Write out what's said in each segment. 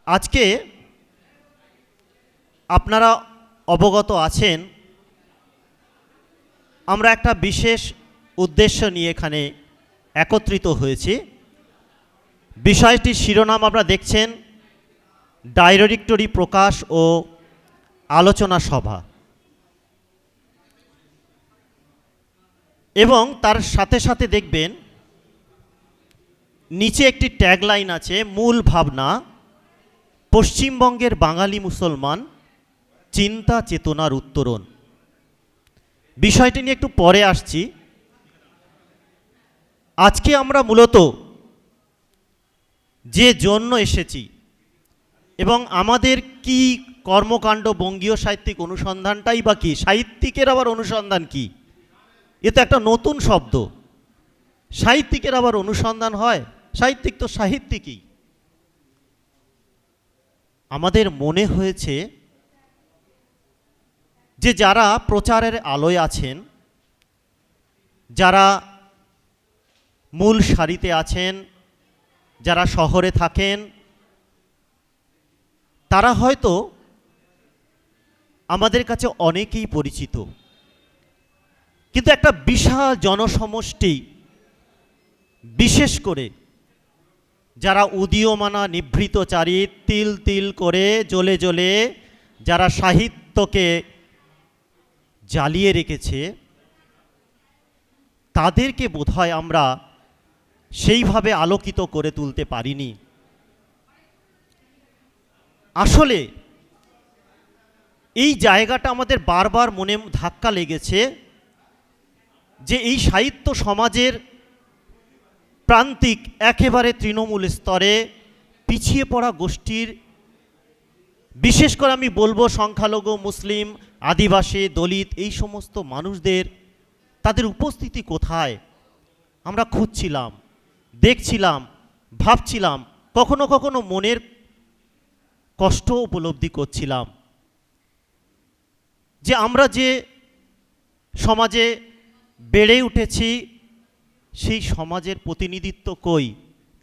আজকে আপনারা অবগত আছেন আমরা একটা বিশেষ উদ্দেশ্য নিয়ে এখানে একত্রিত হয়েছি। বিষয়টির শিরোনাম আপনারা দেখছেন, ডাইরেক্টরি প্রকাশ ও আলোচনা সভা, এবং তার সাথে সাথে দেখবেন নিচে একটি ট্যাগলাইন আছে, মূল ভাবনা পশ্চিমবঙ্গের বাঙালি মুসলমান চিন্তা চেতনার উত্তরণ। বিষয়টি নিয়ে একটু পরে আসছি। আজকে আমরা মূলত যে জন্য এসেছি এবং আমাদের কি কর্মকাণ্ড, বঙ্গীয় সাহিত্যিক অনুসন্ধানটাই বা কি, সাহিত্যিকের আবার অনুসন্ধান কি, এ তো একটা নতুন শব্দ। সাহিত্যিকের আবার অনুসন্ধান হয়? সাহিত্যিক তো সাহিত্যিকই। আমাদের মনে হয়েছে যে যারা প্রচারের আলোয় আছেন, যারা মূল সারিতে আছেন, যারা শহরে থাকেন, তারা হয়তো আমাদের কাছে অনেকেই পরিচিত, কিন্তু একটা বিশাল জনসমষ্টি, বিশেষ করে যারা উদীয়মানা নিভৃতচারী, তিল তিল করে জ্বলে জ্বলে যারা সাহিত্যকে জ্বালিয়ে রেখেছে, তাদেরকে বোধহয় আমরা সেইভাবে আলোকিত করে তুলতে পারিনি। আসলে এই জায়গাটা আমাদের বারবার মনে ধাক্কা লেগেছে যে এই সাহিত্য সমাজের প্রান্তিক, একেবারে তৃণমূল স্তরে পিছিয়ে পড়া গোষ্ঠীর, বিশেষ করে আমি বলবো সংখ্যালঘু, মুসলিম, আদিবাসী, দলিত, এই সমস্ত মানুষদের, তাদের উপস্থিতি কোথায় আমরা খুঁজছিলাম, দেখছিলাম, ভাবছিলাম, কখনো কখনো মনের কষ্ট উপলব্ধি করছিলাম যে আমরা যে সমাজে বেড়ে উঠেছি সেই সমাজের প্রতিনিধিত্ব কই,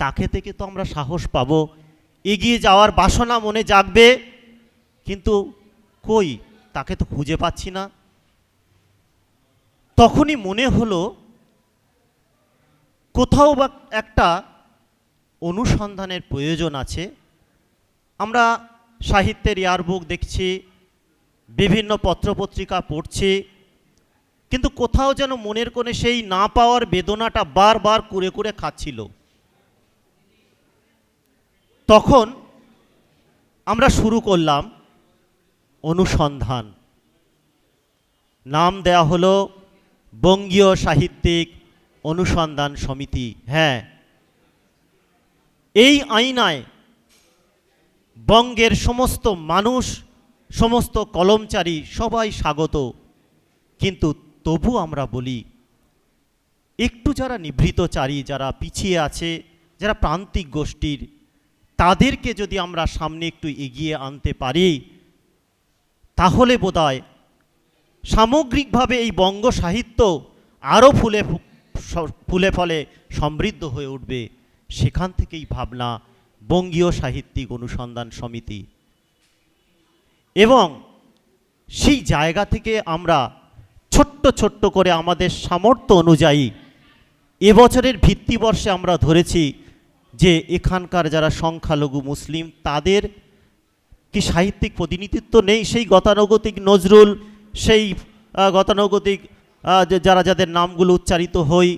তাকে থেকে তো আমরা সাহস পাব, এগিয়ে যাওয়ার বাসনা মনে জাগবে, কিন্তু কই, তাকে তো খুঁজে পাচ্ছি না। তখনই মনে হলো কোথাও বা একটা অনুসন্ধানের প্রয়োজন আছে। আমরা সাহিত্যের ইয়ারবুক দেখছি, বিভিন্ন পত্রপত্রিকা পড়ছি, কিন্তু কোথাও যেন মনের কোণে সেই না পাওয়ার বেদনাটা বারবার কুরে কুরে খাচ্ছিল। তখন আমরা শুরু করলাম অনুসন্ধান। নাম দেয়া হলো বঙ্গীয় সাহিত্যিক অনুসন্ধান সমিতি। হ্যাঁ, এই আয়নায় বঙ্গের সমস্ত মানুষ, সমস্ত কলমচারী সবাই স্বাগত, কিন্তু তবু আমরা বলি একটু যারা নিভৃতচারী, যারা পিছিয়ে আছে, যারা প্রান্তিক গোষ্ঠীর, তাদেরকে যদি আমরা সামনে একটু এগিয়ে আনতে পারি, তাহলে বোধহয় সামগ্রিকভাবে এই বঙ্গ সাহিত্য আরও ফুলে ফলে সমৃদ্ধ হয়ে উঠবে। সেখান থেকেই ভাবনা বঙ্গীয় সাহিত্যিক অনুসন্ধান সমিতি, এবং সেই জায়গা থেকে আমরা ছোট্ট ছোট্ট করে আমাদের সামর্থ্য অনুযায়ী এবছরের ভিত্তিবর্ষে আমরা ধরেছি যে এখানকার যারা সংখ্যালঘু মুসলিম, তাদের কি সাহিত্যিক প্রতিনিধিত্ব নেই? সেই গতানুগতিক নজরুল, সেই গতানুগতিক যারা যাদের নামগুলো উচ্চারিত হই,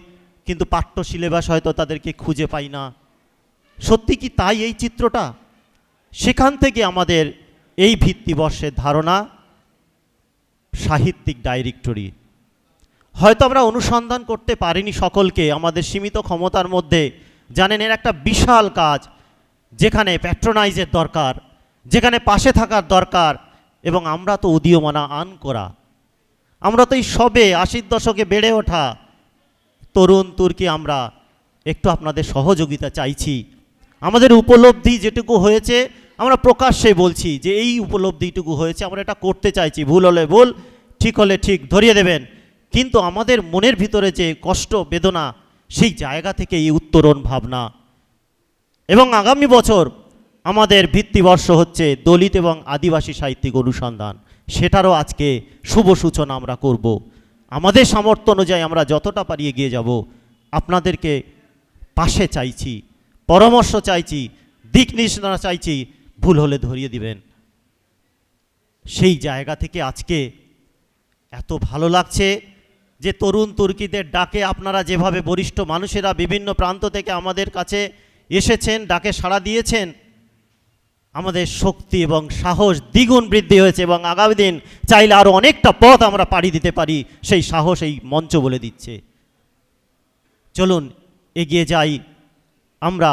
কিন্তু পাঠ্য সিলেবাস হয়তো তাদেরকে খুঁজে পাই না। সত্যি কি তাই এই চিত্রটা? সেখান থেকে আমাদের এই ভিত্তিবর্ষের ধারণা সাহিত্যিক ডাইরেক্টরি। হয়তো আমরা অনুসন্ধান করতে পারিনি সকলকে আমাদের সীমিত ক্ষমতার মধ্যে। জানেন, এর একটা বিশাল কাজ, যেখানে প্যাট্রোনাইজের দরকার, যেখানে পাশে থাকার দরকার, এবং আমরা তো উদীয়মানা আন করা, আমরা তো এই সবে 80-র দশকে বেড়ে ওঠা তরুণ তুর্কি। আমরা একটু আপনাদের সহযোগিতা চাইছি। আমাদের উপলব্ধি যেটুকু হয়েছে আমরা প্রকাশ্যে বলছি যে এই উপলব্ধিটুকু হয়েছে, আমরা এটা করতে চাইছি, ভুল হলে ভুল, ঠিক হলে ঠিক ধরিয়ে দেবেন, কিন্তু আমাদের মনের ভিতরে যে কষ্ট, বেদনা, সেই জায়গা থেকে এই উত্তরণ ভাবনা। এবং আগামী বছর আমাদের ভিত্তিবর্ষ হচ্ছে দলিত এবং আদিবাসী সাহিত্যিক অনুসন্ধান, সেটারও আজকে শুভ সূচনা আমরা করব। আমাদের সামর্থ্য অনুযায়ী আমরা যতটা পারি এগিয়ে যাব। আপনাদেরকে পাশে চাইছি, পরামর্শ চাইছি, দিক নির্দেশনা চাইছি, ভুল হলে ধরিয়ে দিবেন। সেই জায়গা থেকে আজকে এত ভালো লাগছে যে তরুণ তুর্কিদের ডাকে আপনারা যেভাবে বরিষ্ঠ মানুষেরা বিভিন্ন প্রান্ত থেকে আমাদের কাছে এসেছেন, ডাকে সাড়া দিয়েছেন, আমাদের শক্তি এবং সাহস দ্বিগুণ বৃদ্ধি হয়েছে এবং আগামী দিন চাইলে আরও অনেকটা পথ আমরা পাড়ি দিতে পারি, সেই সাহস এই মঞ্চ বলে দিচ্ছে। চলুন এগিয়ে যাই, আমরা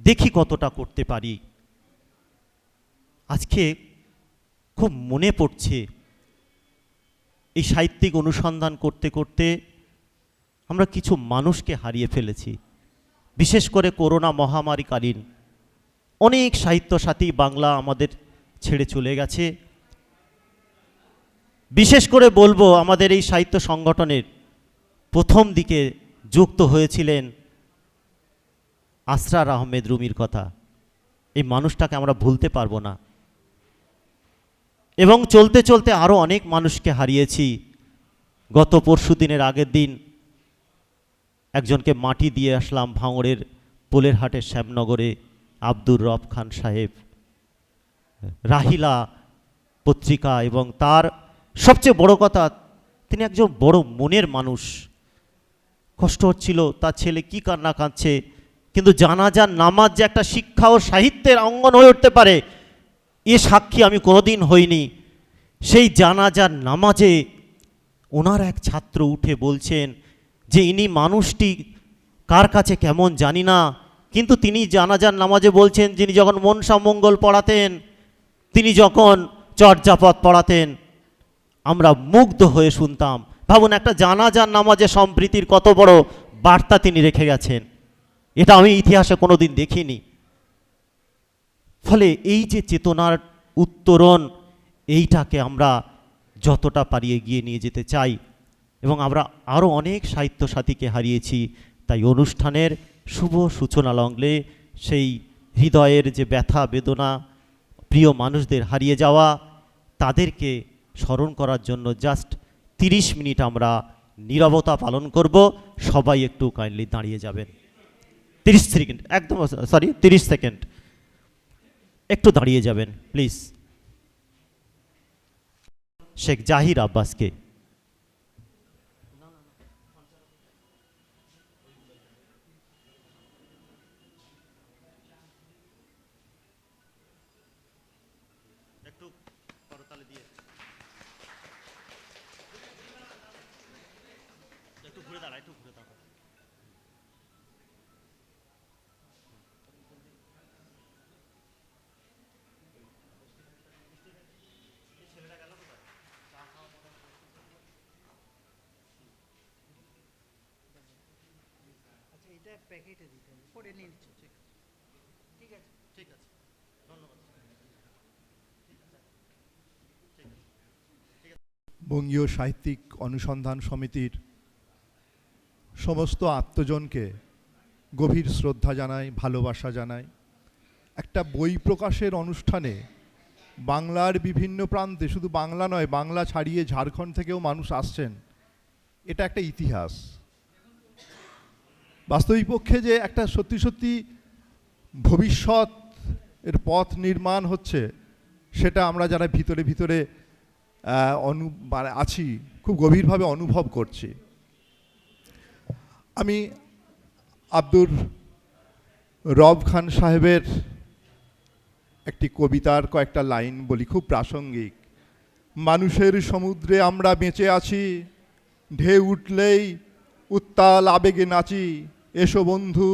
দেখি কতটা করতে পারি। আজকে খুব মনে পড়ছে এই সাহিত্যিক অনুসন্ধান করতে করতে আমরা কিছু মানুষকে হারিয়ে ফেলেছি। বিশেষ করে করোনা মহামারীকালীন অনেক সাহিত্যসাথী বাংলা আমাদের ছেড়ে চলে গেছে। বিশেষ করে বলবো আমাদের এই সাহিত্য সংগঠনের প্রথম দিকে যুক্ত হয়েছিলেন আসরার আহমেদ রুমির কথা। এই মানুষটাকে আমরা ভুলতে পারবো না। এবং চলতে চলতে আরও অনেক মানুষকে হারিয়েছি। গত পরশু দিনের আগের দিন একজনকে মাটি দিয়ে আসলাম ভাঙড়ের পোলেরহাটের শ্যামনগরে, আব্দুর রব খান সাহেব। রাহিলা পত্রিকা এবং তার সবচেয়ে বড় কথা, তিনি একজন বড় মনের মানুষ। কষ্ট হচ্ছিল তার ছেলে কি কান্না কাঁদছে, কিন্তু জানাজার নামাজ যে একটা শিক্ষা ও সাহিত্যের অঙ্গন হয়ে উঠতে পারে এ সাক্ষী আমি কোনোদিন হইনি। সেই জানাজার নামাজে ওনার এক ছাত্র উঠে বলছেন যে ইনি মানুষটি কার কাছে কেমন জানি না, কিন্তু তিনি জানাজার নামাজে বলছেন যিনি যখন মনসা মঙ্গল পড়াতেন, তিনি যখন চর্যাপদ পড়াতেন, আমরা মুগ্ধ হয়ে শুনতাম। ভাবুন, একটা জানাজার নামাজে সম্প্রীতির কত বড় বার্তা তিনি রেখে গেছেন, এটা আমি ইতিহাসে কোনোদিন দেখিনি। ফলে এই যে চেতনার উত্তরণ, এইটাকে আমরা যতটা পারি এগিয়ে নিয়ে যেতে চাই। এবং আমরা আরও অনেক সাহিত্য সাথীকে হারিয়েছি, তাই অনুষ্ঠানের শুভ সূচনা লগ্নে সেই হৃদয়ের যে ব্যথা বেদনা, প্রিয় মানুষদের হারিয়ে যাওয়া, তাদেরকে স্মরণ করার জন্য জাস্ট 30 মিনিট আমরা নীরবতা পালন করব। সবাই একটু কাইন্ডলি দাঁড়িয়ে যাবেন। 30 সেকেন্ড, একদম 30 সেকেন্ড একটু দাঁড়িয়ে যাবেন প্লিজ। শেখ জাহির আব্বাসকে একটু করতালি দিয়ে একটু ঘুরে দাঁড়া, একটু ঘুরে দাঁড়া। এটা প্যাকেটে দিতে হবে, পরে নিয়ে নিচ্ছি। ঠিক আছে, ঠিক আছে, ধন্যবাদ। বঙ্গীয় সাহিত্যিক অনুসন্ধান সমিতির সমস্ত আত্মজনকে গভীর শ্রদ্ধা জানাই, ভালোবাসা জানাই। একটা বই প্রকাশের অনুষ্ঠানে বাংলার বিভিন্ন প্রান্তে, শুধু বাংলা নয়, বাংলা ছাড়িয়ে ঝাড়খণ্ড থেকেও মানুষ আসছেন, এটা একটা ইতিহাস। বাস্তবিক পক্ষে যে একটা সত্যি সত্যি ভবিষ্যৎ এর পথ নির্মাণ হচ্ছে, সেটা আমরা যারা ভিতরে ভিতরে আছি খুব গভীরভাবে অনুভব করছি। আমি আব্দুর রব খান সাহেবের একটি কবিতার কয়েকটা লাইন বলি, খুব প্রাসঙ্গিক। মানুষের সমুদ্রে আমরা বেঁচে আছি, ঢেউ উঠলেই উত্তাল আবেগে নাচি। এসো বন্ধু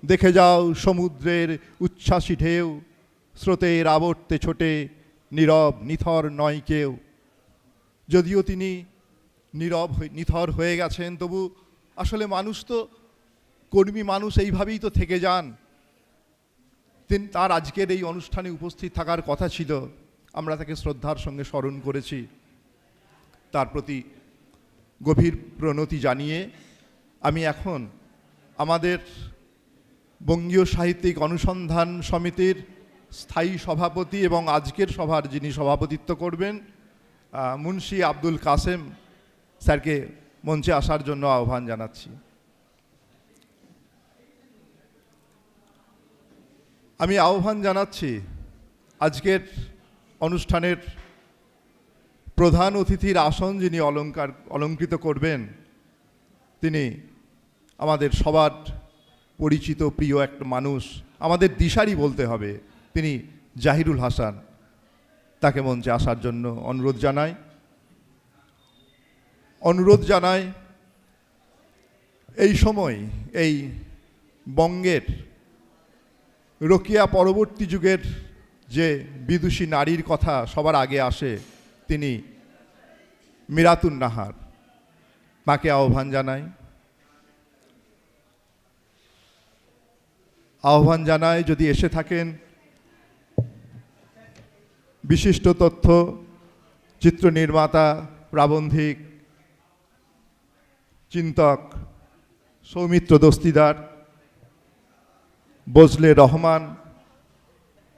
দেখে যাও সমুদ্রের উচ্ছ্বাসী ঢেউ, স্রোতের আবর্তে ছোটে নীরব নিথর নয় কেউ। যদিও তিনি নীরব নিথর হয়ে গেছেন, তবু আসলে মানুষ তো কর্মী মানুষ, এইভাবেই তো থেকে যান। তার আজকের এই অনুষ্ঠানে উপস্থিত থাকার কথা ছিল, আমরা তাকে শ্রদ্ধার সঙ্গে স্মরণ করেছি। তার প্রতি গভীর প্রণতি জানিয়ে আমি এখন আমাদের বঙ্গীয় সাহিত্যিক অনুসন্ধান সমিতির স্থায়ী সভাপতি এবং আজকের সভার যিনি সভাপতিত্ব করবেন মুন্সি আব্দুল কাসেম স্যারকে মঞ্চে আসার জন্য আহ্বান জানাচ্ছি। আমি আহ্বান জানাচ্ছি আজকের অনুষ্ঠানের প্রধান অতিথির আসন যিনি অলঙ্কৃত করবেন, তিনি আমাদের সবার পরিচিত প্রিয় একটা মানুষ, আমাদের দিশারি বলতে হবে, তিনি জাহিরুল হাসান। তাকে মঞ্চে আসার জন্য অনুরোধ জানাই। এই সময় এই বঙ্গের রোকেয়া পরবর্তী যুগের যে বিদুষী নারীর কথা সবার আগে আসে, তিনি মিরাতুন নাহার। তাকে আহ্বান জানাই যদি এসে থাকেন বিশিষ্ট তথ্য চিত্র নির্মাতা, প্রাবন্ধিক, চিন্তক সৌমিত্র দস্তিদার, বজলে রহমান,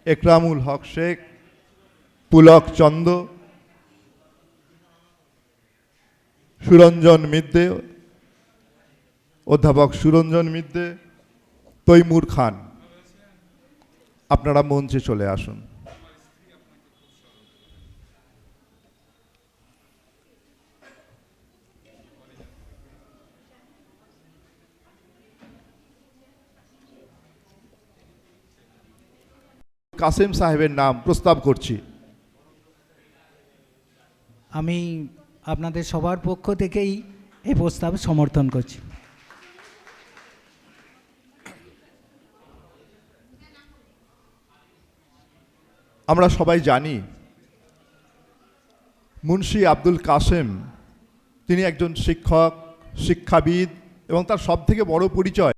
একরামুল হক শেখ, পুলক চন্দ, সুরঞ্জন মিদ্দে, অধ্যাপক সুরঞ্জন মিদ্দে, তৈমুর খান, আপনারা মঞ্চে চলে আসুন। কাসেম সাহেবের নাম প্রস্তাব করছি। আমি আপনাদের সবার পক্ষ থেকেই এই প্রস্তাব সমর্থন করছি। আমরা সবাই জানি মুন্সি আব্দুল কাসেম তিনি একজন শিক্ষক, শিক্ষাবিদ এবং তার সবথেকে বড় পরিচয়